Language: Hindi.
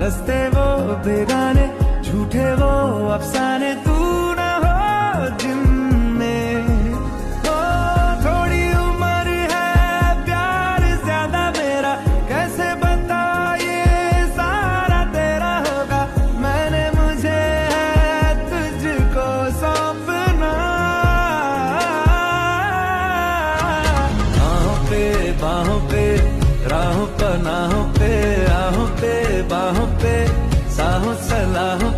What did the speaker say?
हंसते वो बेगाने, झूठे वो अफसाने, तू ना हो जिनमें। ओ थोड़ी उम्र है, प्यार ज्यादा मेरा, कैसे बता ये सारा तेरा होगा। मैंने मुझे है तुझको सौंपना। बाहों पे बाहों पे, राहों पनाहों पे, आहों पे बाहों पे, साहों सलाहों